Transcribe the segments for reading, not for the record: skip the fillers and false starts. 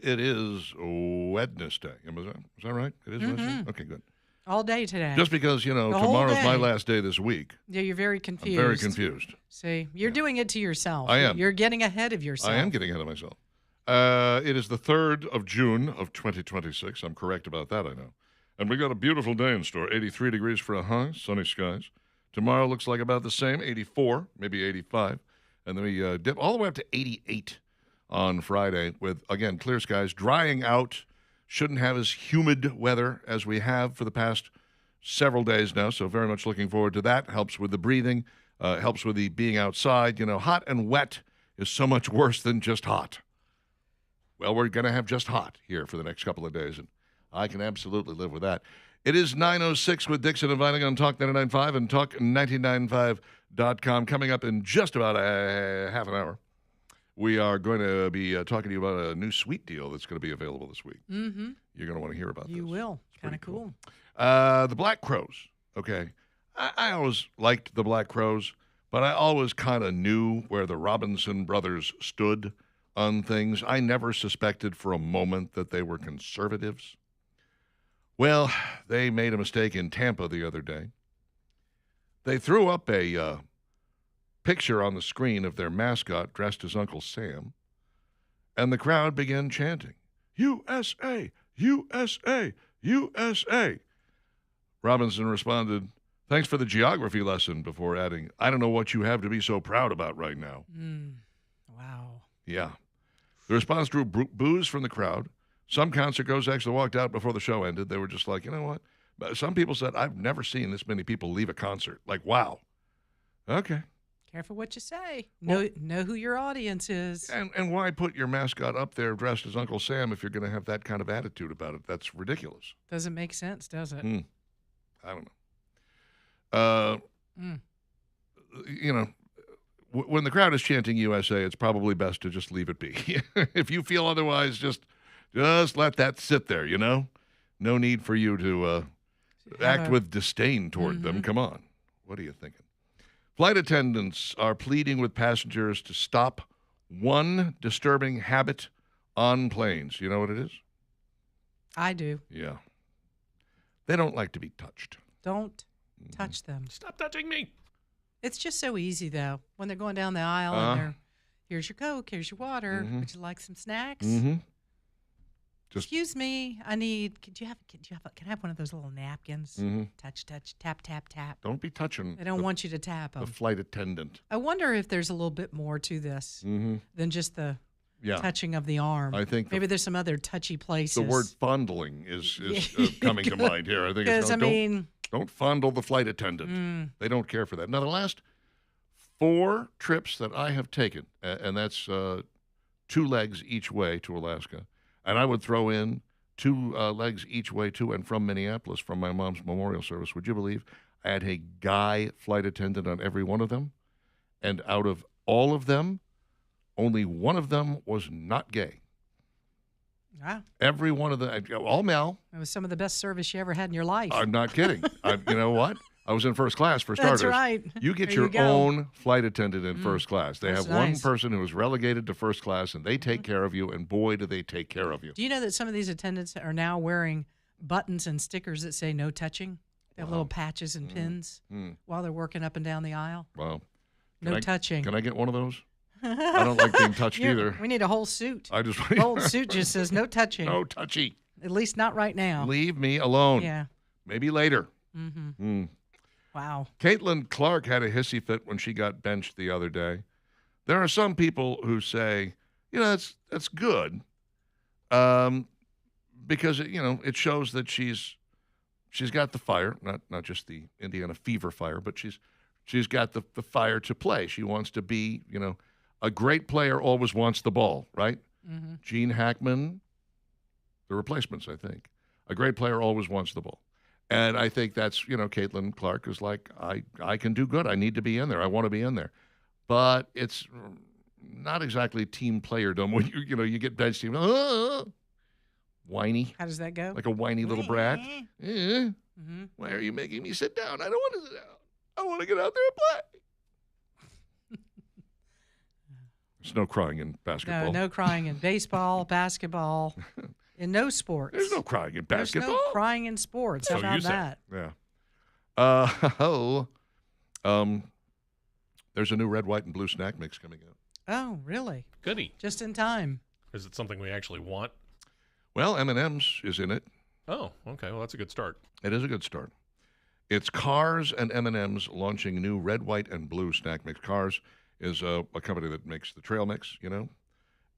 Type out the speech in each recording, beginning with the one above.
It is Wednesday. Is that right? It is Wednesday? Okay, good. All day today. Just because, The whole tomorrow's my day. last day this week. Yeah, you're very I'm confused. very confused. See, you're doing it to yourself. I am. You're getting ahead of yourself. I am getting ahead of myself. It is the 3rd of June of 2026. I'm correct about that, I know. And we got a beautiful day in store. 83 degrees for a high, sunny skies. Tomorrow looks like about the same, 84, maybe 85. And then we dip all the way up to 88 on Friday with, again, clear skies, drying out. Shouldn't have as humid weather as we have for the past several days now, so very much looking forward to that. Helps with the breathing, helps with the being outside. Hot and wet is so much worse than just hot. Well, we're going to have just hot here for the next couple of days, and I can absolutely live with that. It is 9:06 with Dixon and Vining on Talk 99.5 and Talk995.com. Coming up in just about a half an hour, we are going to be talking to you about a new sweet deal that's going to be available this week. Mm-hmm. You're going to want to hear about this. You will. Kind of cool. The Black Crowes, okay. I always liked the Black Crowes, but I always kind of knew where the Robinson brothers stood on things. I never suspected for a moment that they were conservatives. Well, they made a mistake in Tampa the other day. They threw up a picture on the screen of their mascot dressed as Uncle Sam, and the crowd began chanting, USA, USA, USA. Robinson responded, thanks for the geography lesson, before adding, I don't know what you have to be so proud about right now. Wow. Yeah. The response drew boos from the crowd. Some concert goers actually walked out before the show ended. They were just like, you know what? But some people said, I've never seen this many people leave a concert. Like, wow. Okay. Careful what you say. Know who your audience is. And why put your mascot up there dressed as Uncle Sam if you're going to have that kind of attitude about it? That's ridiculous. Doesn't make sense, does it? I don't know. When the crowd is chanting USA, it's probably best to just leave it be. If you feel otherwise, just let that sit there, No need for you to act with disdain toward them. Come on. What are you thinking? Flight attendants are pleading with passengers to stop one disturbing habit on planes. You know what it is? I do. Yeah. They don't like to be touched. Don't touch them. Stop touching me. It's just so easy, though, when they're going down the aisle and they're, here's your Coke, here's your water. Would you like some snacks? Excuse me, can I have one of those little napkins? Touch, tap, tap, tap. Don't be touching. They don't want you to tap them. The flight attendant. I wonder if there's a little bit more to this than just the touching of the arm. I think maybe there's some other touchy places. The word fondling is coming to mind here. I think it's don't fondle the flight attendant. They don't care for that. Now, the last 4 trips that I have taken, and that's 2 legs each way to Alaska, and I would throw in 2 legs each way to and from Minneapolis from my mom's memorial service. Would you believe I had a guy flight attendant on every one of them? And out of all of them, only one of them was not gay. Wow. Every one of them, all male. It was some of the best service you ever had in your life. I'm not kidding. You know what? I was in first class for starters. That's right. You get your own flight attendant in first class. They have one nice. person who is relegated to first class, and they take care of you, and boy, do they take care of you. Do you know that some of these attendants are now wearing buttons and stickers that say no touching? They have little patches and pins while they're working up and down the aisle. Wow. No touching. Can I get one of those? I don't like being touched either. We need a whole suit. The whole suit just says no touching. No touchy. At least not right now. Leave me alone. Yeah. Maybe later. Wow. Caitlin Clark had a hissy fit when she got benched the other day. There are some people who say, that's good, because it shows that she's got the fire, not just the Indiana Fever fire, but she's got the fire to play. She wants to be, a great player always wants the ball, right? Gene Hackman, the replacements, I think. A great player always wants the ball. And I think that's, Caitlin Clark is like, I can do good. I need to be in there. I want to be in there. But it's not exactly team playerdom when you get benched. Whiny. How does that go? Like a whiny little brat. Why are you making me sit down? I don't want to sit down. I want to get out there and play. There's no crying in basketball. No crying in baseball, basketball, in no sports. There's no crying in basketball. There's no crying in sports. How So you about say. that? Yeah. There's a new red, white, and blue snack mix coming out. Oh, really? Goody. Just in time. Is it something we actually want? Well, M&M's is in it. Oh, okay. Well, that's a good start. It is a good start. It's Cars and M&M's launching new red, white, and blue snack mix. Cars is a company that makes the trail mix,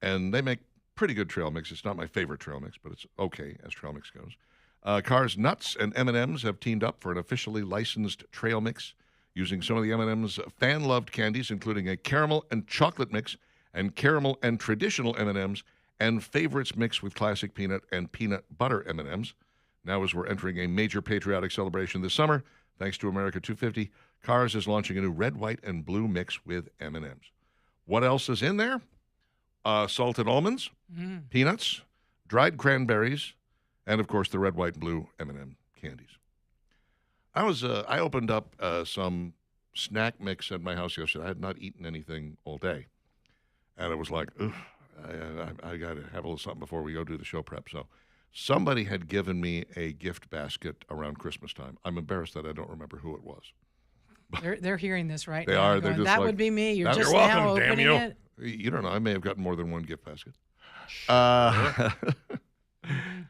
and they make pretty good trail mix. It's not my favorite trail mix, but it's okay as trail mix goes. Cars Nuts and M&M's have teamed up for an officially licensed trail mix using some of the M&M's fan-loved candies, including a caramel and chocolate mix and caramel and traditional M&M's and favorites mixed with classic peanut and peanut butter M&M's. Now, as we're entering a major patriotic celebration this summer, thanks to America 250, Cars is launching a new red, white, and blue mix with M&M's. What else is in there? Salted almonds, peanuts, dried cranberries, and, of course, the red, white, and blue M&M candies. I opened up some snack mix at my house yesterday. I had not eaten anything all day. And it was like, ugh, I got to have a little something before we go do the show prep. So somebody had given me a gift basket around Christmas time. I'm embarrassed that I don't remember who it was. They're hearing this right They now. are. Going, They're just that like, would be me. You're "You're just welcome, now damn opening you." it. You don't know. I may have gotten more than one gift basket.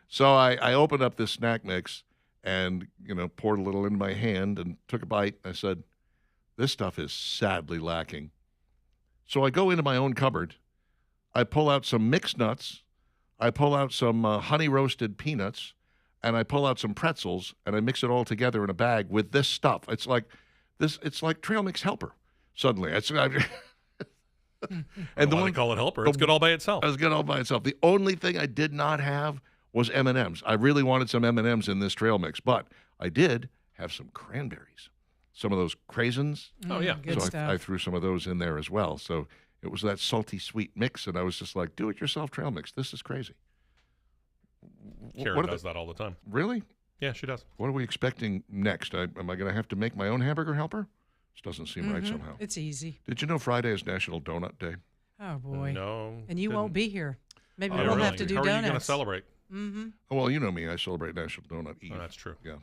So I opened up this snack mix and, poured a little in my hand and took a bite. I said, this stuff is sadly lacking. So I go into my own cupboard. I pull out some mixed nuts. I pull out some honey roasted peanuts, and I pull out some pretzels, and I mix it all together in a bag with this stuff. It's like trail mix helper. Suddenly, and And they call it helper. It's good all by itself. It was good all by itself. The only thing I did not have was M&M's. I really wanted some M&M's in this trail mix, but I did have some cranberries, some of those craisins. Oh, yeah. Good So stuff. I threw some of those in there as well. So it was that salty sweet mix, and I was just like, do-it-yourself trail mix. This is crazy. Karen does that all the time. Really? Yeah, she does. What are we expecting next? Am I going to have to make my own hamburger helper? This doesn't seem right somehow. It's easy. Did you know Friday is National Donut Day? Oh, boy. No. And you won't be here. Maybe Yeah, we'll really. have to do How donuts. are you going to celebrate? Oh, well, you know me. I celebrate National Donut Eve. Oh, that's true. Yeah.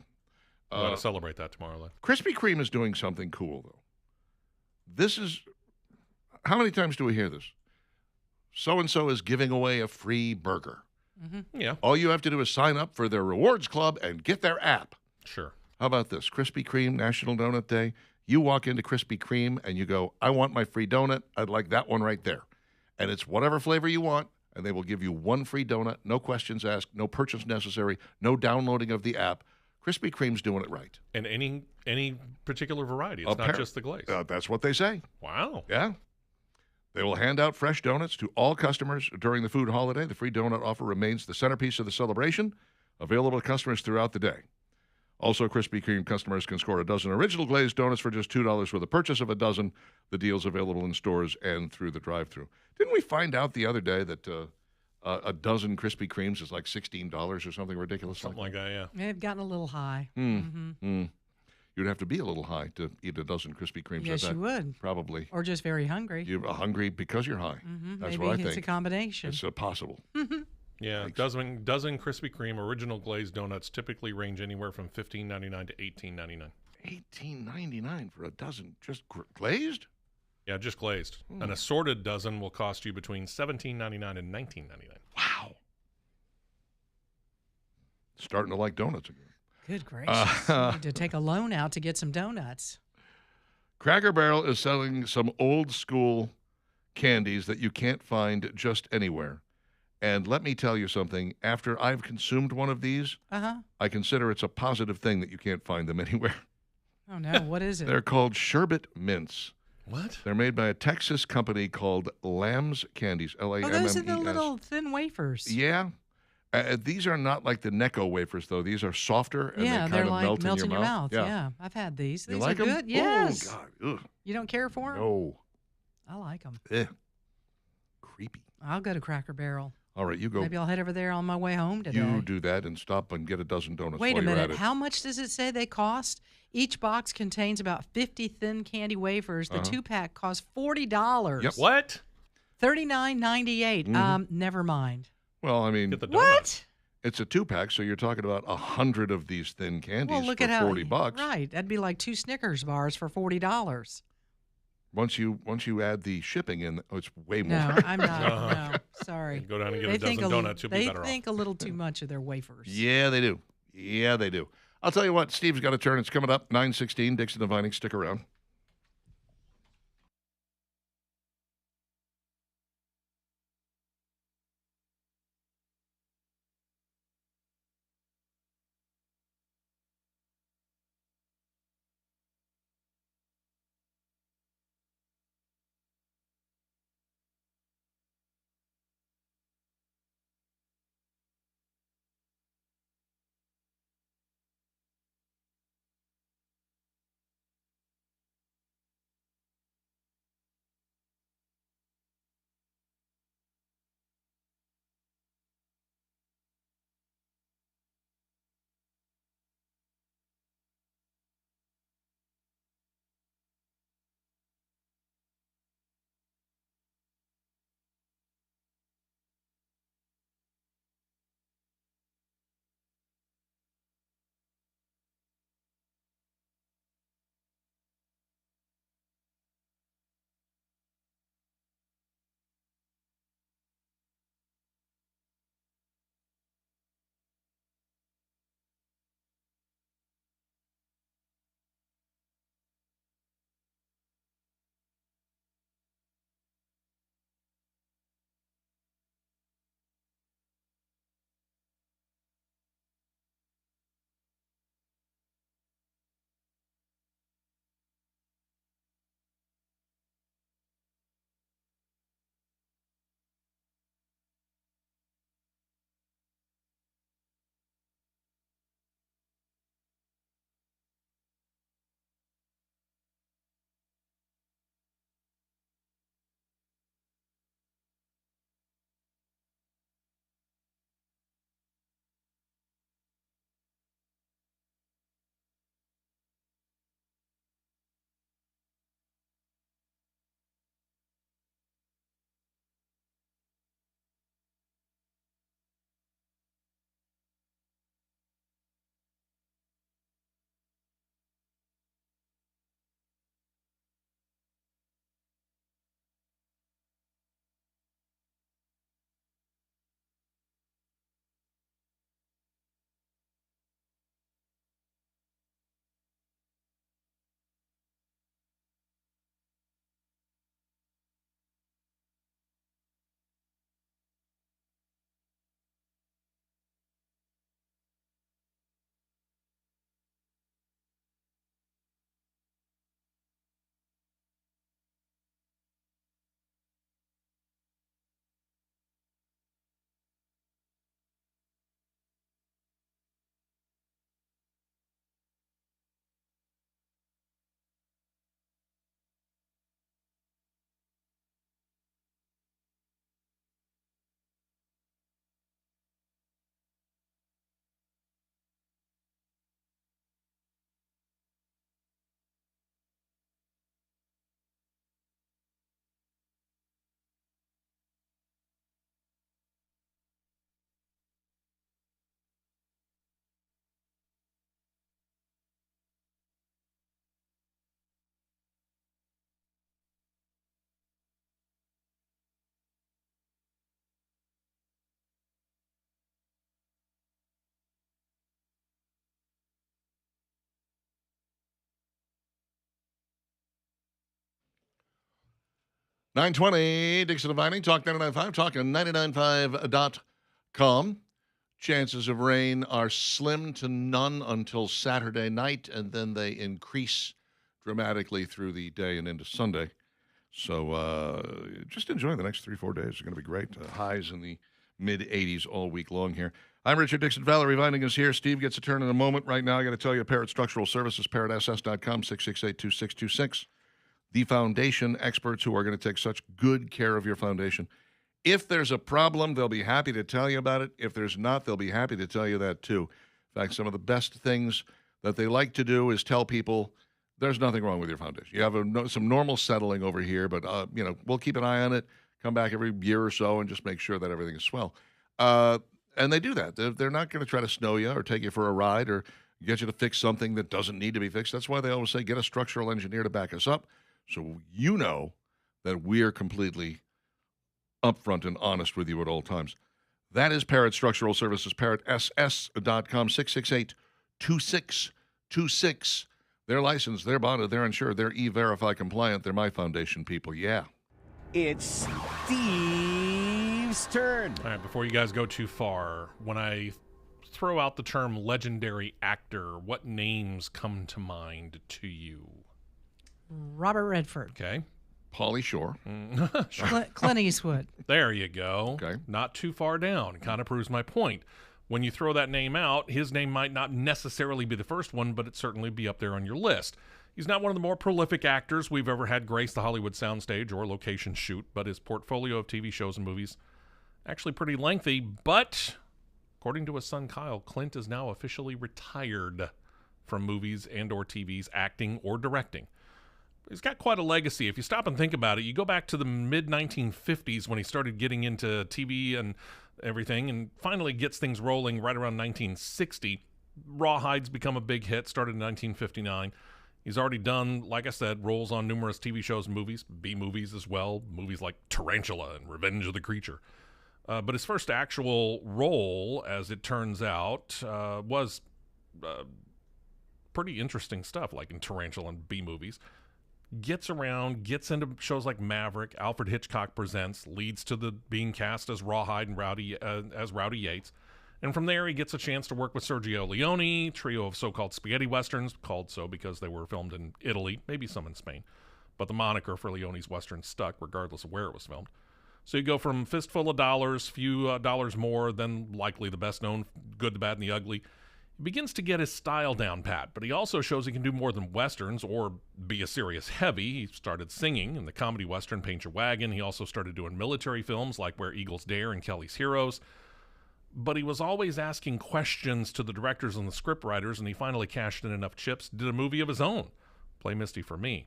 We're going to celebrate that tomorrow, though. Krispy Kreme is doing something cool, though. This is, how many times do we hear this? So-and-so is giving away a free burger. Yeah, All you have to do is sign up for their rewards club and get their app. sure. How about this? Krispy Kreme National Donut Day. You walk into Krispy Kreme and you go, I want my free donut. I'd like that one right there. And it's whatever flavor you want, and they will give you one free donut, no questions asked, no purchase necessary, no downloading of the app. Krispy Kreme's doing it right. And any particular variety. It's not just the glaze. That's what they say. Wow. Yeah. They will hand out fresh donuts to all customers during the food holiday. The free donut offer remains the centerpiece of the celebration, available to customers throughout the day. Also, Krispy Kreme customers can score a dozen original glazed donuts for just $2 with a purchase of a dozen. The deal's available in stores and through the drive-thru. Didn't we find out the other day that a dozen Krispy Kremes is like $16 or something ridiculous? Something like that, yeah. They've gotten a little high. You'd have to be a little high to eat a dozen Krispy Kremes. Yes, I bet. you would. Probably. Or just very hungry. You're hungry because you're high. That's Maybe what I it's think. a combination. It's possible. Yeah, dozen Krispy Kreme original glazed donuts typically range anywhere from $15.99 to $18.99. $18.99 for a dozen, just glazed? Yeah, just glazed. An assorted dozen will cost you between $17.99 and $19.99. Ah. Wow. Starting to like donuts again. Good gracious. You need to take a loan out to get some donuts. Cracker Barrel is selling some old school candies that you can't find just anywhere. And let me tell you something. After I've consumed one of these, I consider it's a positive thing that you can't find them anywhere. Oh, no. What is it? They're called Sherbet Mints. What? They're made by a Texas company called Lamb's Candies, L-A-M-M-E-S. Oh, those are the little thin wafers. Yeah. These are not like the Necco wafers, though. These are softer, and Yeah, they they're kind of like melt in your mouth. Yeah, I've had these. You These like are them? good. Yes. Oh, God. Ugh. You don't care for them? No. I like them. Creepy. I'll go to Cracker Barrel. All right, you go. Maybe I'll head over there on my way home today. You do that and stop and get a dozen donuts Wait while a you're at minute. it. How much does it say they cost? Each box contains about 50 thin candy wafers. The two-pack costs $40. Yep. What? $39.98. Never mind. Well, I mean, Get the donut. What? it's a 2-pack, so you're talking about 100 of these thin candies Well, look for at how $40. Right, that'd be like 2 Snickers bars for $40. Once you add the shipping in, it's way more. No, I'm not. No, sorry. Go down and get They a dozen think donuts. You'll be they better think a little too much of their wafers. Yeah, they do. Yeah, they do. I'll tell you what, Steve's got a turn. It's coming up, 9:16, Dixon and Vining. Stick around. $9:20, Dixon and Vining, Talk 99.5, talking995.com. Chances of rain are slim to none until Saturday night, and then they increase dramatically through the day and into Sunday. So just enjoy the next 3-4 days. It's going to be great. Highs in the mid-80s all week long here. I'm Richard Dixon. Valerie Vining is here. Steve gets a turn in a moment. Right now, I got to tell you, Parrott Structural Services, ParrottSS.com, 668-2626. The foundation experts who are going to take such good care of your foundation. If there's a problem, they'll be happy to tell you about it. If there's not, they'll be happy to tell you that too. In fact, some of the best things that they like to do is tell people there's nothing wrong with your foundation. You have some normal settling over here, but we'll keep an eye on it. come back every year or so and just make sure that everything is swell. And they do that. They're not going to try to snow you or take you for a ride or get you to fix something that doesn't need to be fixed. That's why they always say get a structural engineer to back us up, so you know that we're completely upfront and honest with you at all times. That is Parrott Structural Services, ParrottSS.com, 668-2626. They're licensed, they're bonded, they're insured, they're E-Verify compliant, they're my foundation people, yeah. It's Steve's turn. All right, before you guys go too far, when I throw out the term legendary actor, what names come to mind to you? Robert Redford. Okay. Pauly Shore. Clint Eastwood. There you go. Okay. Not too far down. Kind of proves my point. When you throw that name out, his name might not necessarily be the first one, but it certainly be up there on your list. He's not one of the more prolific actors we've ever had grace the Hollywood soundstage or location shoot, but his portfolio of TV shows and movies actually pretty lengthy. But according to his son Kyle, Clint is now officially retired from movies and or TV's acting or directing. He's got quite a legacy. If you stop and think about it, you go back to the mid-1950s when he started getting into TV and everything and finally gets things rolling right around 1960. Rawhide's become a big hit, started in 1959. He's already done, like I said, roles on numerous TV shows and movies, B-movies as well, movies like Tarantula and Revenge of the Creature. But his first actual role, as it turns out, was pretty interesting stuff, like in Tarantula and B-movies. Gets around, gets into shows like Maverick, Alfred Hitchcock Presents, leads to the being cast as Rawhide and Rowdy Yates. And from there, he gets a chance to work with Sergio Leone, trio of so-called spaghetti westerns, called so because they were filmed in Italy, maybe some in Spain. But the moniker for Leone's westerns stuck regardless of where it was filmed. So you go from Fistful of Dollars, few dollars more, then likely the best known, Good, the Bad, and the Ugly. He begins to get his style down pat, but he also shows he can do more than westerns or be a serious heavy. He started singing in the comedy western Paint Your Wagon. He also started doing military films like Where Eagles Dare and Kelly's Heroes. But he was always asking questions to the directors and the scriptwriters, and he finally cashed in enough chips, did a movie of his own, Play Misty for Me.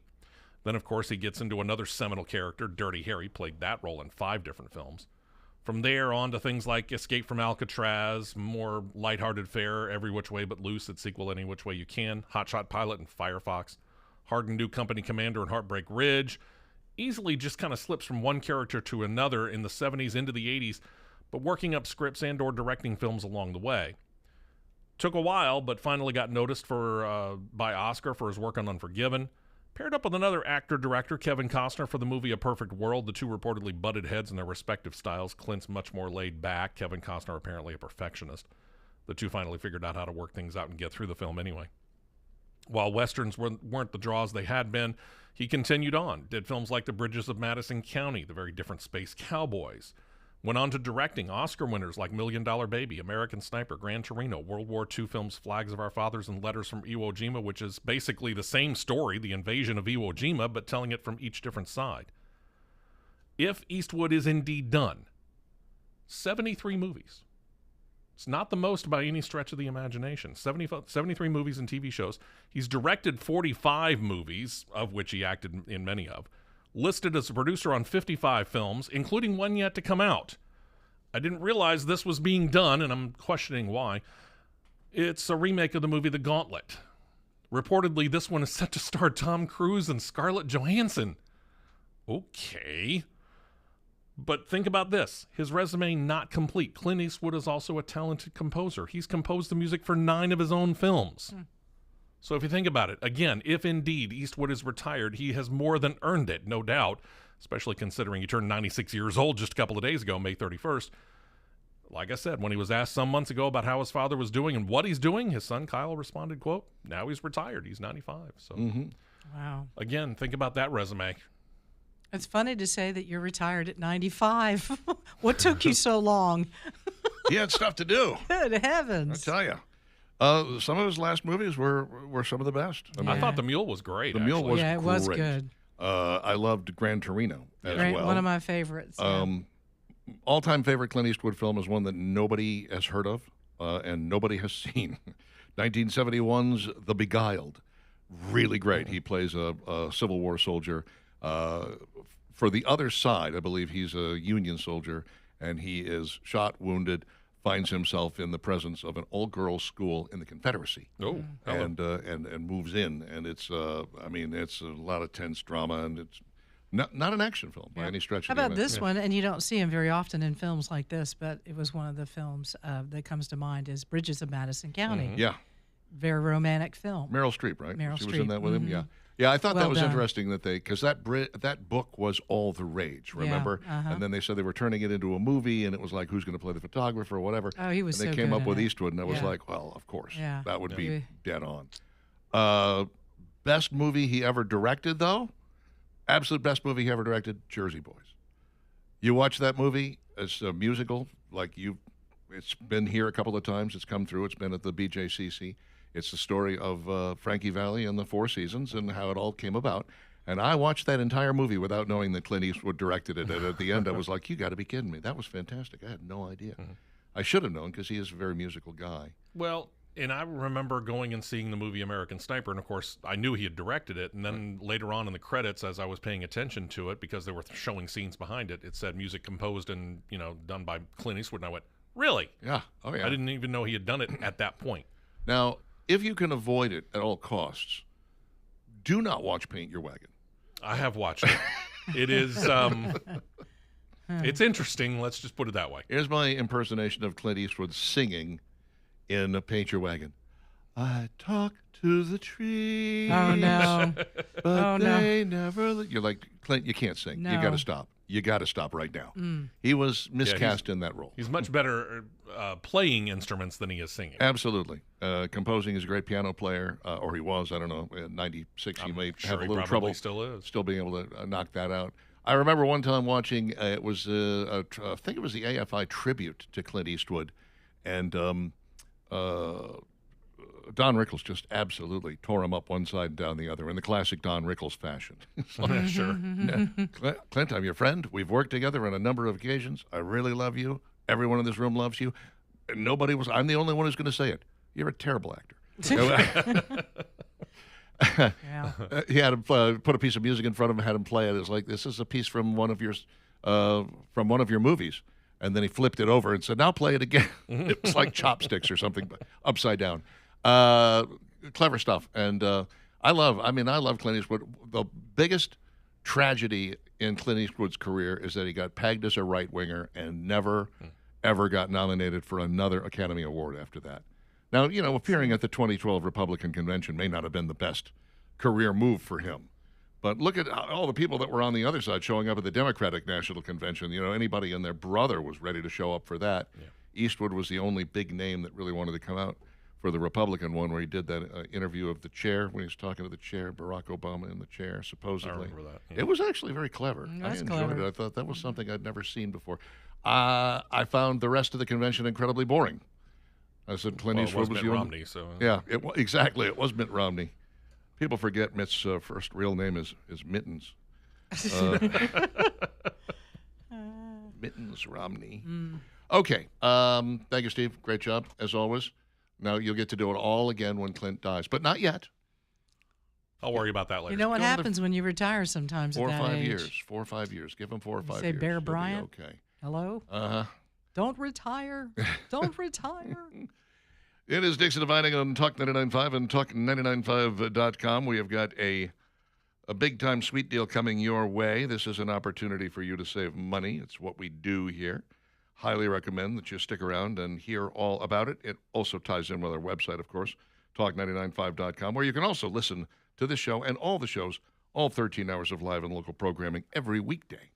Then, of course, he gets into another seminal character, Dirty Harry, played that role in 5 different films. From there on to things like Escape from Alcatraz, more lighthearted fare, Every Which Way But Loose, its sequel Any Which Way You Can, Hot Shot Pilot and Firefox, Hardened New Company Commander and Heartbreak Ridge. Easily just kind of slips from one character to another in the 70s into the 80s, but working up scripts and or directing films along the way. Took a while, but finally got noticed by Oscar for his work on Unforgiven. Paired up with another actor-director, Kevin Costner, for the movie A Perfect World. The two reportedly butted heads in their respective styles. Clint's much more laid back. Kevin Costner apparently a perfectionist. The two finally figured out how to work things out and get through the film anyway. While westerns weren't the draws they had been, he continued on. Did films like The Bridges of Madison County, The Very Different Space Cowboys. Went on to directing Oscar winners like Million Dollar Baby, American Sniper, Gran Torino, World War II films Flags of Our Fathers and Letters from Iwo Jima, which is basically the same story, the invasion of Iwo Jima, but telling it from each different side. If Eastwood is indeed done, 73 movies. It's not the most by any stretch of the imagination. 73 movies and TV shows. He's directed 45 movies, of which he acted in many of. Listed as a producer on 55 films, including one yet to come out. I didn't realize this was being done, and I'm questioning why. It's a remake of the movie The Gauntlet. Reportedly, this one is set to star Tom Cruise and Scarlett Johansson. Okay. But think about this. His resume not complete. Clint Eastwood is also a talented composer. He's composed the music for 9 of his own films. So if you think about it, again, if indeed Eastwood is retired, he has more than earned it, no doubt, especially considering he turned 96 years old just a couple of days ago, May 31st. Like I said, when he was asked some months ago about how his father was doing and what he's doing, his son Kyle responded, quote, now he's retired. He's 95. So, Wow. Again, think about that resume. It's funny to say that you're retired at 95. What took you so long? He had stuff to do. Good heavens. I tell you. Some of his last movies were some of the best. I mean, I thought The Mule was great. The Mule was Yeah, it was great. good. I loved Gran Torino as well. One of my favorites. Yeah. All-time favorite Clint Eastwood film is one that nobody has heard of and nobody has seen. 1971's The Beguiled. Really great. He plays a Civil War soldier. for the other side, I believe he's a Union soldier, and he is shot, wounded, finds himself in the presence of an all-girls school in the Confederacy. Oh, hello. And moves in, and it's it's a lot of tense drama, and it's not an action film by any stretch How of the about this imagination. one? And you don't see him very often in films like this, but it was one of the films that comes to mind is Bridges of Madison County. Yeah, Very romantic film. Meryl Streep, right? Meryl She was in Streep, that with him. Yeah, yeah. I thought Well that was done. interesting that because that book was all the rage. Remember? And then they said they were turning it into a movie, and it was like, who's going to play the photographer or whatever. Oh, he was And they so came good up in with it. Eastwood, and I was Yeah. like, well, of course, Yeah. that would Yeah. be dead on. Best movie he ever directed, though. Absolute best movie he ever directed, Jersey Boys. You watch that movie, it's a musical, it's been here a couple of times, it's come through, it's been at the BJCC. It's the story of Frankie Valli and the Four Seasons and how it all came about. And I watched that entire movie without knowing that Clint Eastwood directed it. And at the end, I was like, you got to be kidding me. That was fantastic. I had no idea. I should have known because he is a very musical guy. Well, and I remember going and seeing the movie American Sniper, and of course, I knew he had directed it. And then later on in the credits, as I was paying attention to it, because they were showing scenes behind it, it said music composed and done by Clint Eastwood. And I went, really? Yeah. Oh, yeah. I didn't even know he had done it at that point. Now, if you can avoid it at all costs, do not watch Paint Your Wagon. I have watched it. It is, it's interesting. Let's just put it that way. Here's my impersonation of Clint Eastwood singing in Paint Your Wagon. I talk to the trees. Oh, no. But Oh, no. they never. You're like, Clint, you can't sing. You No. got to stop. You got to stop right now. He was miscast in that role. He's much better playing instruments than he is singing. Absolutely. Composing, he's a great piano player, or he was. I don't know. At 96, he may Sure, have a he little probably trouble still is. still being able to knock that out. I remember one time watching, it was, I think it was the AFI tribute to Clint Eastwood, and Don Rickles just absolutely tore him up one side and down the other in the classic Don Rickles fashion. It's like, Sure. Clint, I'm your friend. We've worked together on a number of occasions. I really love you. Everyone in this room loves you. And I'm the only one who's going to say it. You're a terrible actor. Yeah. He had him put a piece of music in front of him, had him play it. It was like, this is a piece from one of your movies. And then he flipped it over and said, now play it again. It was like chopsticks or something, but upside down. Clever stuff. And I love Clint Eastwood. The biggest tragedy in Clint Eastwood's career is that he got pegged as a right winger and never, ever got nominated for another Academy Award after that. Now, appearing at the 2012 Republican Convention may not have been the best career move for him. But look at all the people that were on the other side showing up at the Democratic National Convention. Anybody and their brother was ready to show up for that. Yeah. Eastwood was the only big name that really wanted to come out for the Republican one, where he did that interview of the chair when he was talking to the chair, Barack Obama in the chair, supposedly. I remember that. Yeah. It was actually very clever. That's I enjoyed clever. it. I thought that was something I'd never seen before. I found the rest of the convention incredibly boring. I said Clint Well, it Eastwood was Mitt the only- Romney, so Yeah, exactly. It was Mitt Romney. People forget Mitt's first real name is Mittens. Mittens Romney. Okay. Thank you, Steve. Great job, as always. Now you'll get to do it all again when Clint dies, but not yet. I'll worry about that later. You know what Go to the- happens when you retire sometimes 4 or at that 5 age? years. 4 or 5 years. Give him 4 or 5 say years. Bear He'll be Bryant? Okay. Hello? Uh-huh. Don't retire. Don't retire. It is Dixon Dividing on Talk 99.5 and Talk995.com. We have got a big-time sweet deal coming your way. This is an opportunity for you to save money. It's what we do here. Highly recommend that you stick around and hear all about it. It also ties in with our website, of course, Talk995.com, where you can also listen to this show and all the shows, all 13 hours of live and local programming every weekday.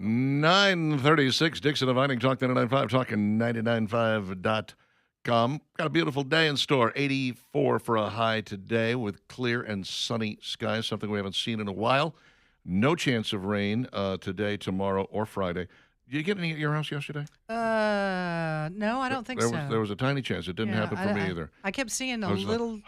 9:36, Dixon and Vining, Talk 99.5, talking 99.5.com. Got a beautiful day in store. 84 for a high today with clear and sunny skies, something we haven't seen in a while. No chance of rain today, tomorrow, or Friday. Did you get any at your house yesterday? No, I don't think so. There was a tiny chance. It didn't happen for me either. I kept seeing a was like, little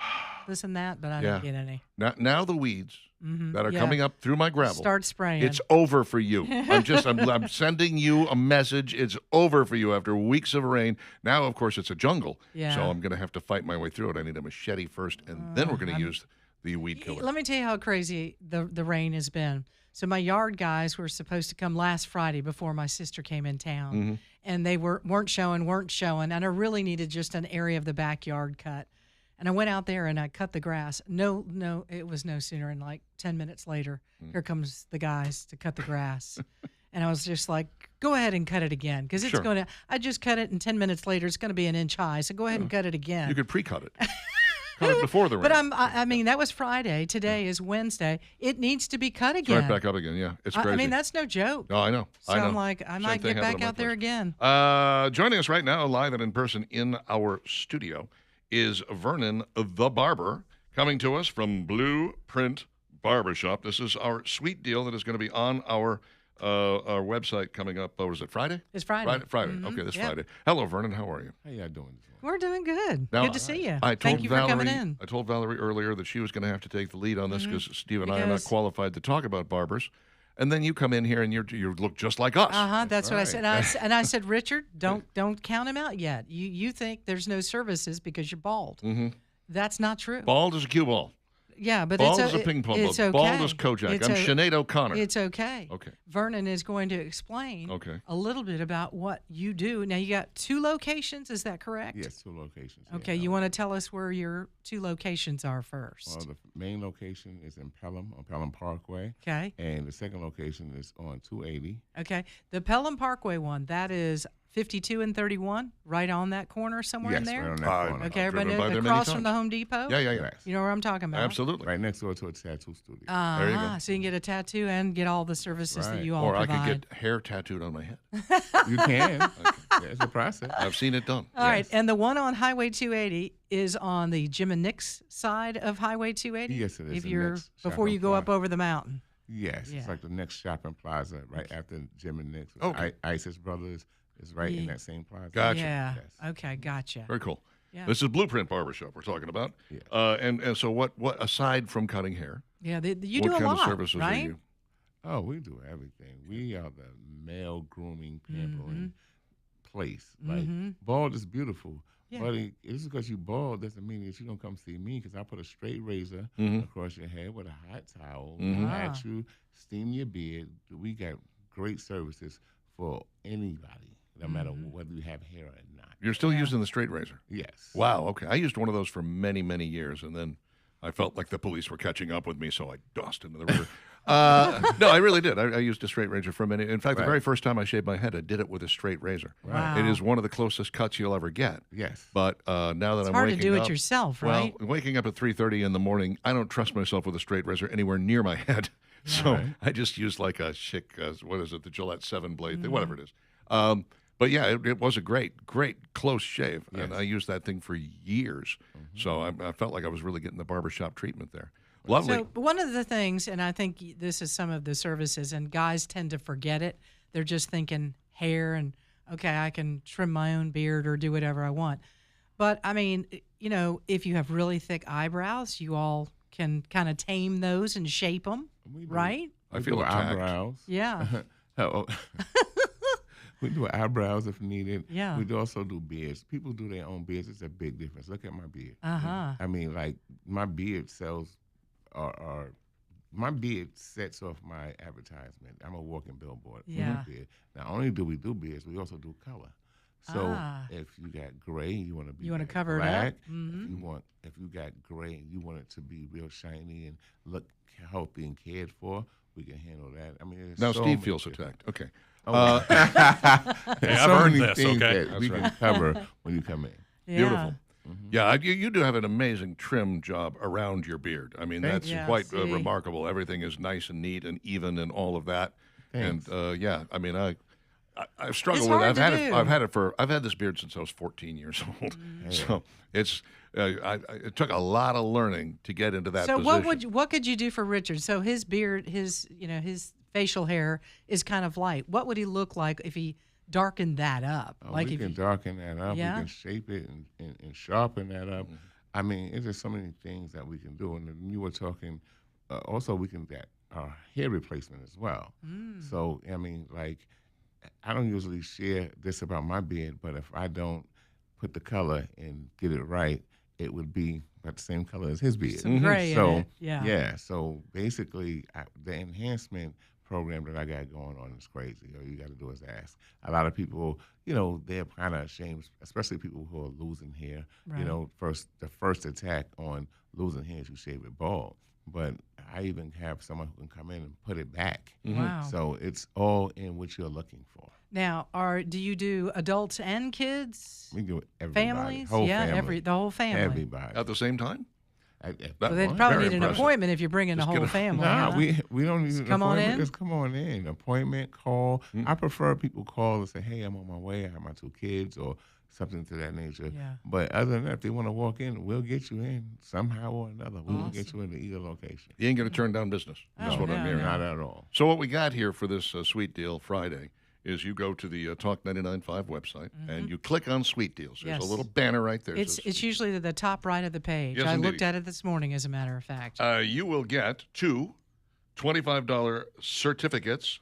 this and that, but I didn't get any. Now the weeds that are coming up through my gravel. Start spraying. It's over for you. I'm sending you a message. It's over for you after weeks of rain. Now, of course, it's a jungle. Yeah. So I'm going to have to fight my way through it. I need a machete first, and then we're going to use the weed killer. Let me tell you how crazy the rain has been. So my yard guys were supposed to come last Friday before my sister came in town, and they weren't showing, and I really needed just an area of the backyard cut. And I went out there and I cut the grass. No, it was no sooner than like 10 minutes later, here comes the guys to cut the grass. And I was just like, go ahead and cut it again, because it's going to, I just cut it, and 10 minutes later, it's going to be an inch high, so go ahead and cut it again. You could pre-cut it. Cut it before the rain. But I mean, that was Friday. Today is Wednesday. It needs to be cut It's again. right back up again, yeah. It's crazy. I mean, that's no joke. No, I know. So I'm like, I might get back out there again. Joining us right now, live and in person in our studio, is Vernon the Barber, coming to us from Blueprint Barbershop. This is our sweet deal that is going to be on our website coming up. Was it Friday? It's Friday. Friday. Okay, this Friday. Hello, Vernon. How are you? How y'all doing this morning? We're doing good. Now, Good to see you. I told Thank you for Valerie, coming in. I told Valerie earlier that she was going to have to take the lead on this because Steve and I are not Because- qualified to talk about barbers. And then you come in here and you look just like us. That's what I said. And I said, Richard, don't count him out yet. You think there's no services because you're bald. That's not true. Bald as a cue ball. Yeah, but Bald it's as a ping pong ball. it's okay. Bald as Kojak. It's I'm o- Sinead O'Connor. It's okay. Okay. Vernon is going to explain Okay. a little bit about what you do. Now, you got 2 locations. Is that correct? Yes, 2 locations. yeah. Okay, you want to tell us where your 2 locations are first? Well, the main location is in Pelham, on Pelham Parkway. Okay. And the second location is on 280. Okay. The Pelham Parkway one, that is 52 and 31, right on that corner somewhere in Yes, there? right on that corner. Okay, I've everybody driven by knows, there many across from times. the Home Depot? Yeah. Yes. You know where I'm talking about? Absolutely. Right next door to a tattoo studio. There you go. So you can get a tattoo and get all the services that Right. you all Or I provide. could get hair tattooed on my head. You can. Yeah, it's a process. I've seen it done. All right, and the one on Highway 280 is on the Jim and Nick's side of Highway 280? Yes, it is. If The you're next before you shopping go up plaza. over the mountain. Yes, Yeah. it's like the next shopping plaza right after Jim and Nick's. Okay. Isis Brothers is right in Yeah. that same plaza. Gotcha. Yeah. Yes. Okay, gotcha. Very cool. Yeah. This is Blueprint Barbershop we're talking about. Yes. And so what aside from cutting hair, Yeah, you what do a kind lot, of services right? are you? Oh, we do everything. We are the male grooming, pampering place. Like, bald is beautiful. Yeah. But just because you bald doesn't mean that you're going to come see me, because I put a straight razor across your head with a hot towel, pat you, steam your beard. We got great services for anybody, no matter whether you have hair or not. You're still using the straight razor. Yes. Wow. Okay. I used one of those for many, many years, and then I felt like the police were catching up with me, so I dossed into the river. No, I really did. I used a straight razor for many. In fact, the Right. very first time I shaved my head, I did it with a straight razor. Wow. It is one of the closest cuts you'll ever get. Yes. But now that It's I'm hard to waking do up, it yourself, right? Well, waking up at 3:30 in the morning, I don't trust myself with a straight razor anywhere near my head. So Right. I just use like a chic, what is it, the Gillette 7 blade, Mm-hmm. whatever it is. But yeah, it was a great close shave, and Yes. I used that thing for years. So I felt like I was really getting the barbershop treatment there. Lovely. So one of the things, and I think this is some of the services, and guys tend to forget it. They're just thinking hair and, okay, I can trim my own beard or do whatever I want. But, I mean, if you have really thick eyebrows, you all can kind of tame those and shape them, We do. right? I We feel do attacked. eyebrows. Yeah. Oh. We do eyebrows if needed. Yeah. We do also do beards. People do their own beards. It's a big difference. Look at my beard. Uh-huh. I mean, like, my beard sells, or my beard sets off my advertisement. I'm a walking billboard. for Yeah. my beard. Not only do we do beards, we also do color. So Ah. if you got gray, you want to be You wanna like cover it up? black. Mhm. If you got gray and you want it to be real shiny and look healthy and cared for, we can handle that. I mean, there's Now so Steve many feels different- attacked. Okay. There's I've so earned many this, things okay? that we That's can cover when you come in. Yeah. Beautiful. Yeah, you do have an amazing trim job around your beard. I mean, Thank that's you. Yeah, quite see. remarkable. Everything is nice and neat and even and all of that. Thanks. And yeah, I mean, I've struggled It's with it. hard to do. I've had this beard since I was 14 years old. Mm-hmm. So it's it took a lot of learning to get into that So position. what could you do for Richard? So his beard, his facial hair is kind of light. What would he look like if he darkened that up? We if can you- darken that up. Yeah? We can shape it and sharpen that up. I mean, it's just so many things that we can do. And then you were talking, also we can get hair replacement as well. So, I mean, like, I don't usually share this about my beard, but if I don't put the color and get it right, it would be about the same color as his beard. Some gray in So, it, yeah. yeah. So basically, the enhancement program that I got going on is crazy. All you got to do is ask. A lot of people, they're kind of ashamed, especially people who are losing hair. Right. The first attack on losing hair is you shave it bald. But I even have someone who can come in and put it back. Wow. So it's all in what you're looking for. Now, do you do adults and kids? We do everybody, Families? whole yeah, family, the whole family. everybody. At the same time? So they'd probably need an appointment if you're bringing the whole family. Nah, huh? we don't need an come on appointment. in? Just come on in. Appointment, call. I prefer people call and say, hey, I'm on my way. I have my 2 kids or something to that nature. Yeah. But other than that, if they want to walk in, we'll get you in somehow or another. We will get you into either location. You ain't going to turn down business. That's Oh, what I'm no, hearing. no. Not at all. So what we got here for this Sweet Deal Friday is you go to the Talk 99.5 website and you click on Sweet Deals. There's Yes. a little banner right there. that It's says usually the top right of the page. Yes, I indeed. looked at it this morning, as a matter of fact. you will get 2 $25 certificates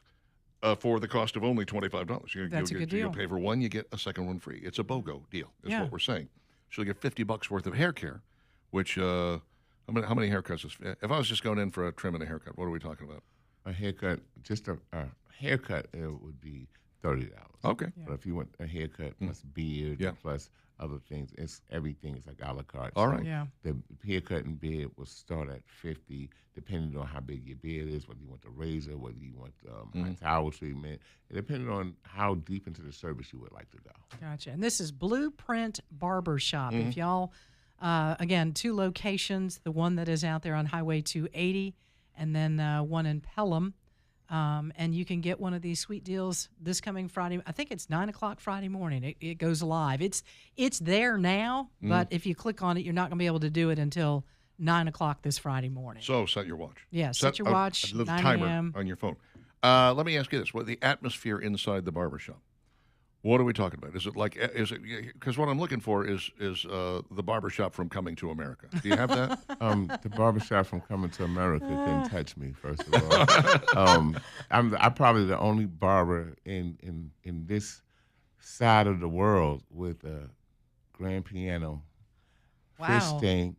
for the cost of only $25. That's a good You deal. pay for one, you get a second one free. It's a BOGO deal, is Yeah. what we're saying. So you get $50 worth of hair care, which, how many haircuts is, if I was just going in for a trim and a haircut, what are we talking about? A haircut, just a haircut, it would be $30. Okay. But if you want a haircut plus beard Yeah. plus other things, it's everything is like a la carte. All So right. Yeah. The haircut and beard will start at $50, depending on how big your beard is, whether you want the razor, whether you want hot towel treatment, and depending on how deep into the service you would like to go. Gotcha. And this is Blueprint Barbershop. If y'all, again, 2 locations, the one that is out there on Highway 280 and then one in Pelham. And you can get one of these sweet deals this coming Friday. I think it's 9 o'clock Friday morning. It goes live. It's there now, but if you click on it, you're not going to be able to do it until 9 o'clock this Friday morning. So set your watch. Yeah, set your watch, A little 9 timer a.m. on your phone. Let me ask you this: what the atmosphere inside the barbershop? What are we talking about? Is it because what I'm looking for is the barbershop from Coming to America? Do you have that? The barbershop from Coming to America couldn't touch me, first of all. I'm probably the only barber in this side of the world with a grand piano, fish Wow. tank,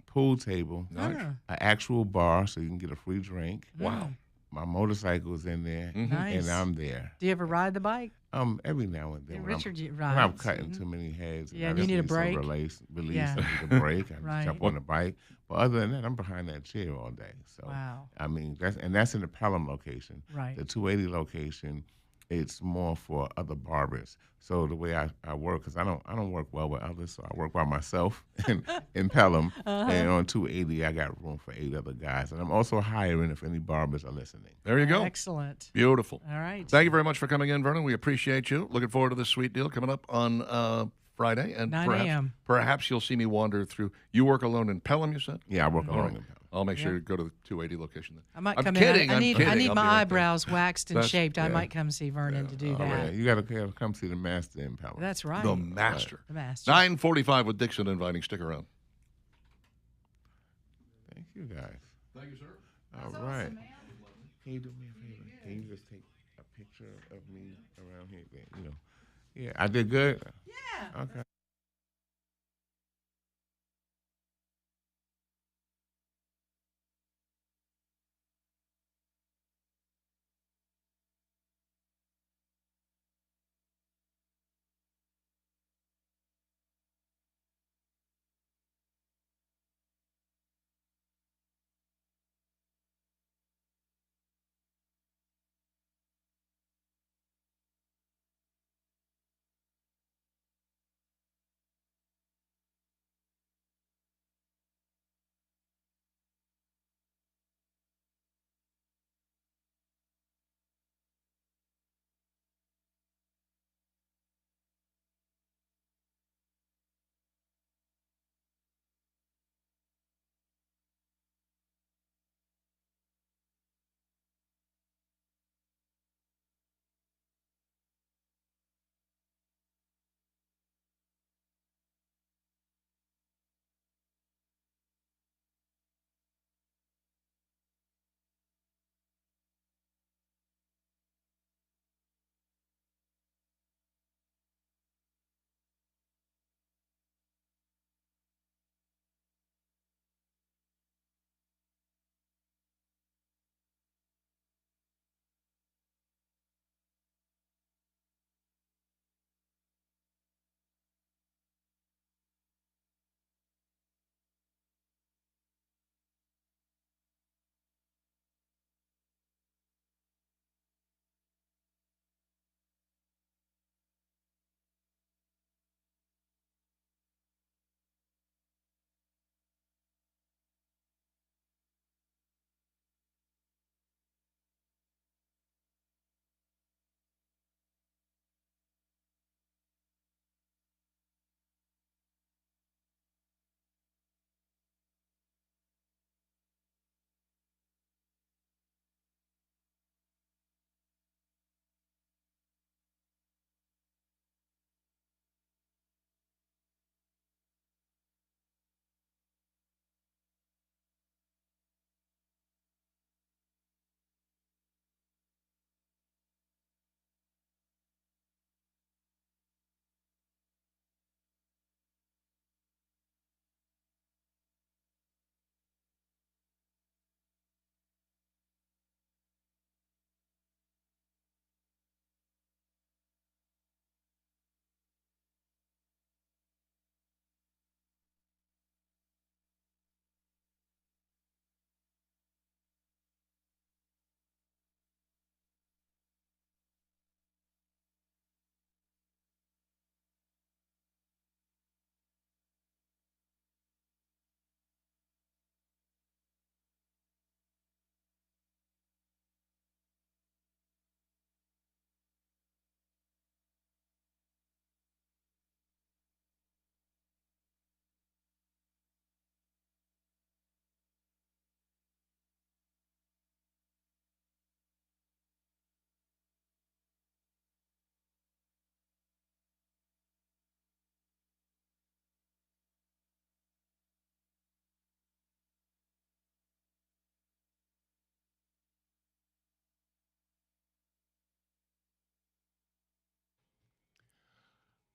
pool table, Nice. an actual bar so you can get a free drink. Wow. My motorcycle's in there, Nice. and I'm there. Do you ever ride the bike? Every now and then. Yeah, when Richard when I'm rides. cutting too many heads. Yeah, I and you just need a some break. Release. Yeah. I need a break. I Right. jump on the bike. But other than that, I'm behind that chair all day. So Wow. I mean, that's in the Pelham location. Right. The 280 location, it's more for other barbers. So the way I work, because I don't work well with others, so I work by myself in Pelham. And on 280, I got room for 8 other guys. And I'm also hiring if any barbers are listening. There you go. Excellent. Beautiful. All right. Thank you very much for coming in, Vernon. We appreciate you. Looking forward to this sweet deal coming up on Friday. And 9 a.m. perhaps you'll see me wander through. You work alone in Pelham, you said? Yeah, I work All alone right. in Pelham. I'll make sure to go to the 280 location then. I might I'm come kidding. in. I I'm need kidding. I need I'll my be right there. eyebrows waxed and That's- shaped. I yeah. might come see Vernon to do Oh, that. yeah, you got to come see the master in Pelham. That's right. The master. The master. 9:45 with Dixon inviting. Stick around. Thank you, guys. Thank you, sir. All right. Can you do me a favor? Can you just take a picture of me around here? Yeah, I did good. Yeah. Okay.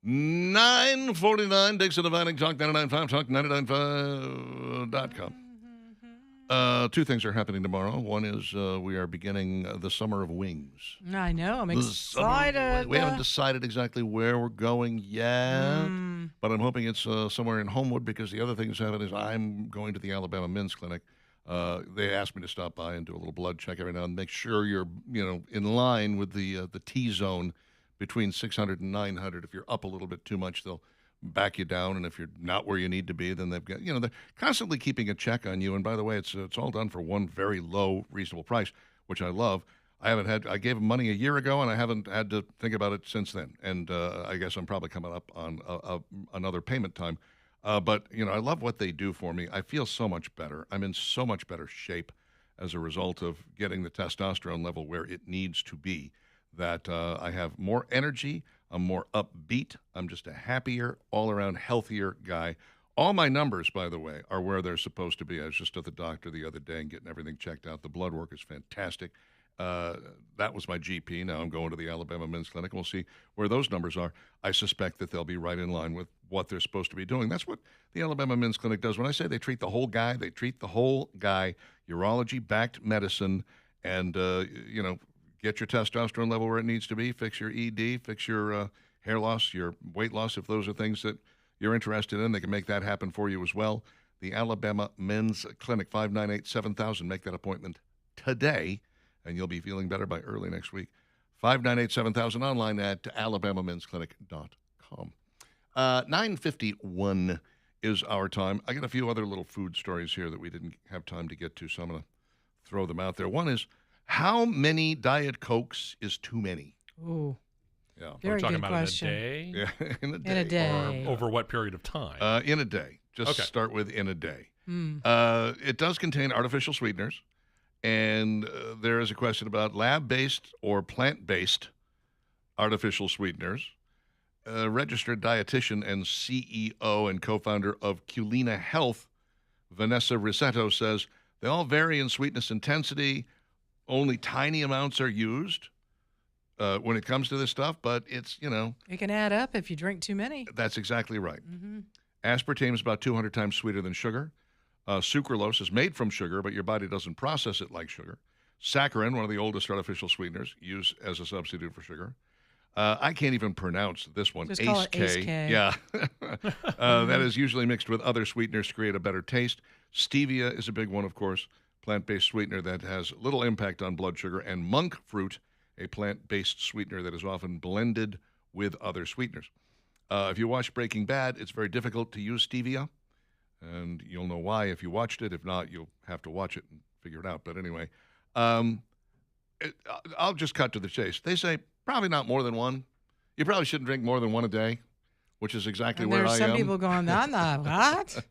9:49, Dixon Dividing, Talk 99.5, Talk 99.5.com. Two things are happening tomorrow. One is we are beginning the Summer of Wings. I know. I'm The Summer of excited. Wings. We haven't decided exactly where we're going yet, but I'm hoping it's somewhere in Homewood, because the other thing that's happening is I'm going to the Alabama Men's Clinic. They asked me to stop by and do a little blood check every now and make sure you're in line with the T-zone between 600 and 900. If you're up a little bit too much, they'll back you down, and if you're not where you need to be, then they've got they're constantly keeping a check on you. And by the way, it's all done for one very low, reasonable price, which I love. I gave them money a year ago, and I haven't had to think about it since then. And I guess I'm probably coming up on another payment time. But I love what they do for me. I feel so much better. I'm in so much better shape as a result of getting the testosterone level where it needs to be. That I have more energy. I'm more upbeat. I'm just a happier, all-around healthier guy. All my numbers, by the way, are where they're supposed to be. I was just at the doctor the other day and getting everything checked out. The blood work is fantastic. That was my GP. Now I'm going to the Alabama Men's Clinic. We'll see where those numbers are. I suspect that they'll be right in line with what they're supposed to be doing. That's what the Alabama Men's Clinic does. When I say they treat the whole guy, they treat the whole guy. Urology-backed medicine, and, get your testosterone level where it needs to be, fix your ED, fix your hair loss, your weight loss. If those are things that you're interested in, they can make that happen for you as well. The Alabama Men's Clinic, 598-7000. Make that appointment today, and you'll be feeling better by early next week. 598-7000, online at alabamamensclinic.com. 9:51 is our time. I got a few other little food stories here that we didn't have time to get to, so I'm going to throw them out there. One is, how many Diet Cokes is too many? Ooh. Yeah. Very We're talking good about question. in a day? Yeah, in a day. In a day. Or over what period of time? In a day. Just Okay. start with in a day. Mm. It does contain artificial sweeteners, and there is a question about lab-based or plant-based artificial sweeteners. Registered dietitian and CEO and co-founder of Culina Health, Vanessa Risetto, says they all vary in sweetness intensity. Only tiny amounts are used when it comes to this stuff, but it's, It can add up if you drink too many. that's exactly right. Mm-hmm. Aspartame is about 200 times sweeter than sugar. Sucralose is made from sugar, but your body doesn't process it like sugar. Saccharin, one of the oldest artificial sweeteners, used as a substitute for sugar. I can't even pronounce this one. Just call it Ace K. Yeah. That is usually mixed with other sweeteners to create a better taste. Stevia is a big one, of course. Plant-based sweetener that has little impact on blood sugar. And monk fruit, a plant-based sweetener that is often blended with other sweeteners. If you watch Breaking Bad, it's very difficult to use stevia. And you'll know why if you watched it. If not, you'll have to watch it and figure it out. But anyway, I'll just cut to the chase. They say probably not more than one. You probably shouldn't drink more than one a day, which is exactly And where there's I some am. people going, I'm not, what?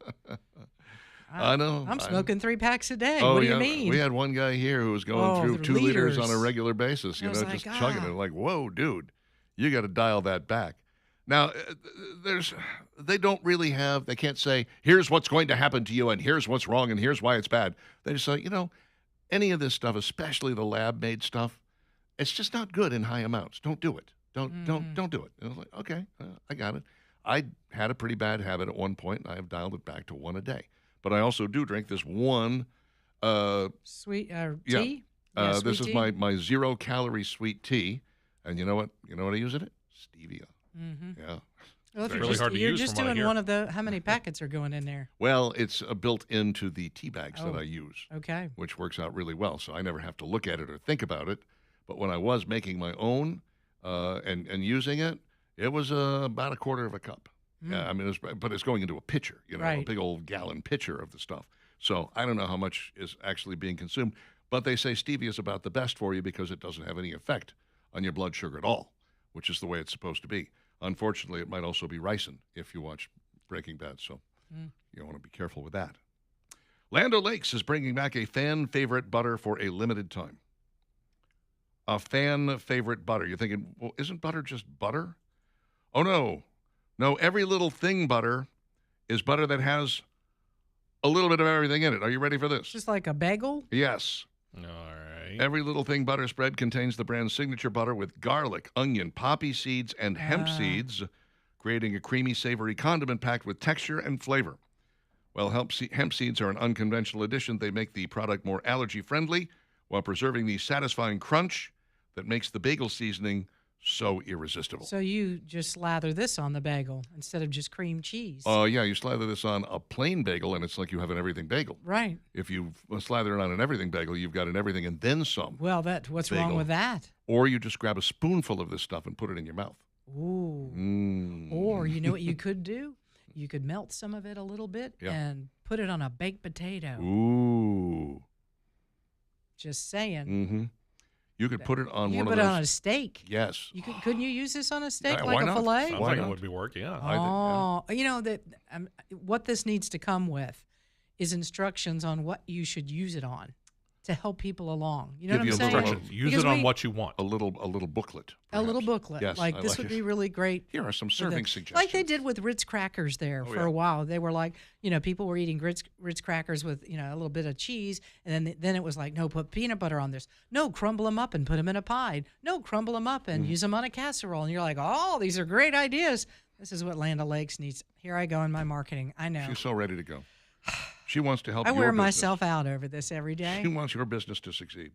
I know. I'm smoking 3 packs a day. Oh, What do yeah. you mean? We had one guy here who was going Oh, through the 2 liters on a liters. regular basis, I was just like, chugging it. Like, whoa, dude, you got to dial that back. Now, they don't really have, they can't say, here's what's going to happen to you, and here's what's wrong, and here's why it's bad. They just say, any of this stuff, especially the lab-made stuff, it's just not good in high amounts. Don't do it. Don't do it. And I was like, okay, I got it. I had a pretty bad habit at one point, and I have dialed it back to 1 a day. But I also do drink this one. Sweet yeah. tea? Yeah, This sweet is tea. my 0-calorie sweet tea, and you know what? You know what I use in it? Stevia. Mm-hmm. Yeah. Well, if Really you're just, hard to you're use just from what I doing hear. one of the, how many packets are going in there? Well, it's built into the tea bags that Oh. I use, Okay. which works out really well. So I never have to look at it or think about it. But when I was making my own and using it, it was about a quarter of a cup. Yeah, I mean, but it's going into a pitcher, a Right. big old gallon pitcher of the stuff. So I don't know how much is actually being consumed. But they say stevia is about the best for you because it doesn't have any effect on your blood sugar at all, which is the way it's supposed to be. Unfortunately, it might also be ricin if you watch Breaking Bad. So you want to be careful with that. Land O'Lakes is bringing back a fan favorite butter for a limited time. A fan favorite butter. You're thinking, well, isn't butter just butter? Oh, no. No, every little thing butter is butter that has a little bit of everything in it. Are you ready for this? Just like a bagel? Yes. All right. Every little thing butter spread contains the brand's signature butter with garlic, onion, poppy seeds, and hemp seeds. creating a creamy, savory condiment packed with texture and flavor. While hemp seeds are an unconventional addition, they make the product more allergy-friendly while preserving the satisfying crunch that makes the bagel seasoning so irresistible. So you just slather this on the bagel instead of just cream cheese. Yeah, you slather this on a plain bagel, and it's like you have an everything bagel. Right. If you slather it on an everything bagel, you've got an everything and then some. Well, what's wrong bagel. with that? Or you just grab a spoonful of this stuff and put it in your mouth. Ooh. Or you know what you could do? You could melt some of it a little bit and put it on a baked potato. Ooh. Just saying. Mm-hmm. You could put it on You one could of put those. it on a steak. Yes. Couldn't you use this on a steak Yeah, like why a not? fillet? Sounds Why like not? it would be work, yeah. Oh, you know that what this needs to come with is instructions on what you should use it on to help people along. You know Give what I'm you a saying? little- Instructions. Use Because it on we- what you want. A little booklet. A little perhaps. booklet. Yes, like I this like would it. be really great. Here are some for serving the- suggestions. Like they did with Ritz crackers there for yeah. a while. They were like, people were eating Ritz crackers with, a little bit of cheese. And then it was like, no, put peanut butter on this. No, crumble them up and put them in a pie. No, crumble them up and use them on a casserole. And you're like, oh, these are great ideas. This is what Land O'Lakes needs. Here I go in my marketing. I know. She's so ready to go. She wants to help I your wear business. myself out over this every day. She wants your business to succeed.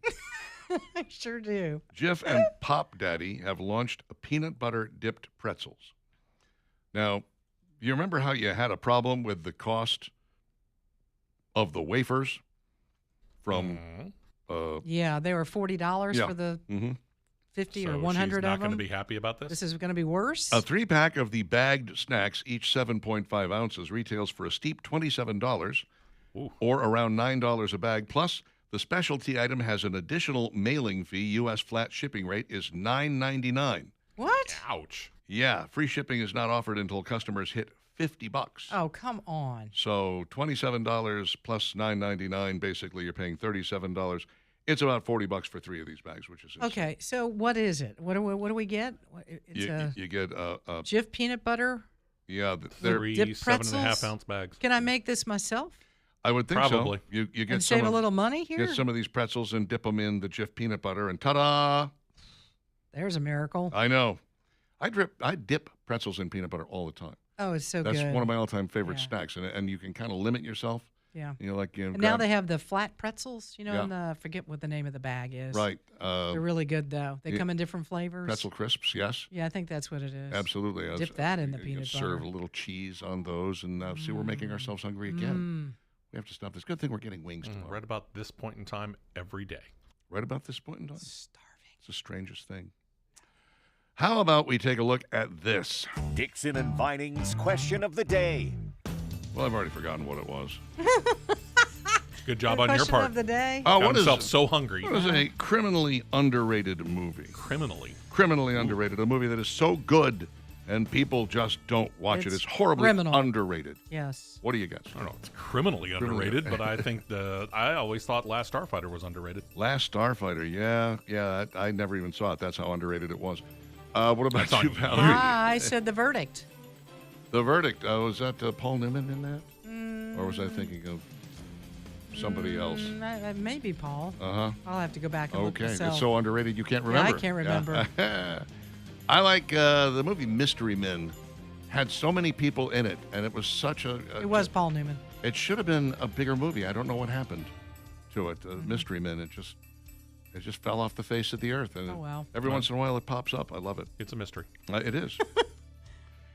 I sure do. Jif and Pop Daddy have launched peanut butter dipped pretzels. Now, you remember how you had a problem with the cost of the wafers from Yeah, they were $40 Yeah. for the mhm. 50 So or 100 she's not of going to them. be happy about this? This is going to be worse. A 3-pack of the bagged snacks, each 7.5 ounces, retails for a steep $27 Ooh. or around $9 a bag. Plus, the specialty item has an additional mailing fee. U.S. flat shipping rate is $9.99. What? Ouch. Yeah, free shipping is not offered until customers hit $50. Oh, come on. So $27 plus $9.99. Basically, you're paying $37. It's about $40 for 3 of these bags, which is insane. Okay, so what is it? What do we get? It's You get Jif peanut butter. yeah. They're, Three dip 7.5 ounce bags. Can I make this myself I would think Probably. so. You get and some save a of, little money here? get some of these pretzels and dip them in the Jif peanut butter, and ta-da! There's a miracle. I know. I dip pretzels in peanut butter all the time. Oh, it's so That's good. one of my all-time favorite Yeah. snacks, and you can kind of limit yourself. Yeah. And And now they have the flat pretzels, Yeah. and I forget what the name of the bag is. right They're really good, though. They yeah. come in different flavors. pretzel crisps. Yes, Yeah, I think that's what it is. absolutely. Dip that in the You can peanut serve butter. a little cheese on those, and see, we're making ourselves hungry again. We have to stop this. Good thing we're getting wings tomorrow. Right about this point in time every day. Right about this point in time. Starving. It's the strangest thing. How about we take a look at this? Dixon and Vining's question of the day. Well, I've already forgotten what it was. Good job The on your question part. of the day. Oh, Got what is himself so hungry. What is a criminally underrated movie? Criminally. Criminally underrated. A movie that is so good and people just don't watch it. It's It's horribly criminal. underrated. Yes. What do you guess? I don't know. It's criminally underrated, but I think I always thought Last Starfighter was underrated. Last Starfighter. Yeah. I never even saw it. That's how underrated it was. What about That's on you, you. Valerie? I said The Verdict. The Verdict. Was that Paul Newman in that? Or was I thinking of somebody else? Maybe Paul. Uh-huh. I'll have to go back and look Okay. myself. It's so underrated you can't Yeah, I remember. can't remember. Yeah. I like the movie Mystery Men. Had so many people in it, and it was such a It was Paul Newman. It should have been a bigger movie. I don't know what happened to it. Mm-hmm. Mystery Men. It just fell off the face of the earth. And Oh, wow. every once in a while it pops up. I love it. It's a mystery. It is.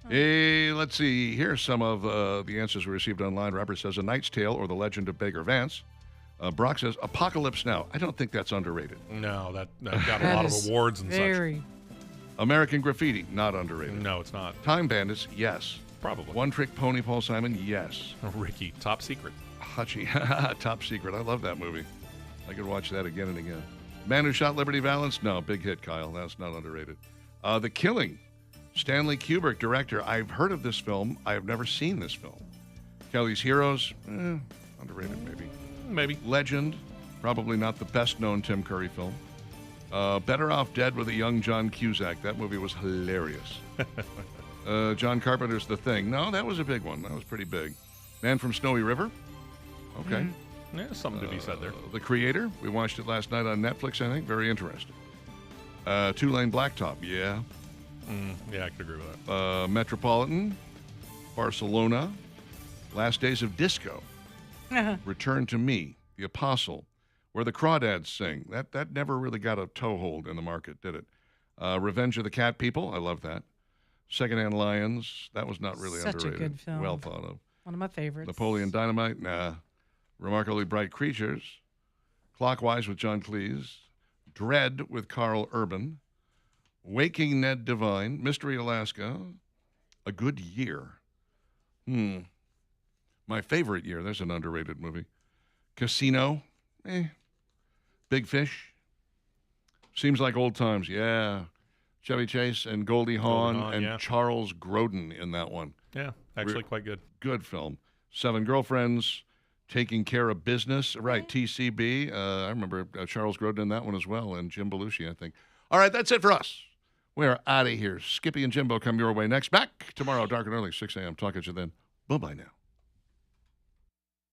Hey, let's see. Here's some of the answers we received online. Robert says A Knight's Tale or The Legend of Beggar Vance. Brock says Apocalypse Now. I don't think that's underrated. No, that got a That lot of is awards and very. American Graffiti, not such. underrated. No, it's not. Time Bandits, yes. Probably. One Trick Pony, Paul Simon, yes. Ricky, Top Secret. Hutchie, Top Secret. I love that movie. I could watch that again and again. Man Who Shot Liberty Valance, no, big hit, Kyle. That's not underrated. The Killing, Stanley Kubrick, director. I've heard of this film. I have never seen this film. Kelly's Heroes, underrated maybe. Maybe. Legend, probably not the best known Tim Curry film. Better Off Dead with a young John Cusack. That movie was hilarious. John Carpenter's The Thing. No, that was a big one. That was pretty big. Man from Snowy River. Okay. Yeah, something to be said there. The Creator. We watched it last night on Netflix, I think. Very interesting. Two-Lane Blacktop. Yeah. Yeah, I could agree with that. Metropolitan, Barcelona, Last Days of Disco, Return to Me, The Apostle, where the Crawdads sing. That never really got a toehold in the market, did it? Revenge of the Cat People, I love that. Secondhand Lions, that was not really Such a underrated. good film. Well thought of. One of my favorites. Napoleon Dynamite, nah. Remarkably Bright Creatures, Clockwise with John Cleese, Dread with Carl Urban, Waking Ned Devine, Mystery Alaska, A Good Year. My favorite year, there's an underrated movie. Casino, Big Fish, Seems Like Old Times, yeah. Chevy Chase and Goldie Hawn and Charles Grodin in that one. Yeah, actually quite good. Good film. Seven Girlfriends, Taking Care of Business, right, TCB. I remember Charles Grodin in that one as well, and Jim Belushi, I think. All right, that's it for us. We're out of here. Skippy and Jimbo come your way next. Back tomorrow, dark and early, 6 a.m. Talk at you then. Bye-bye now.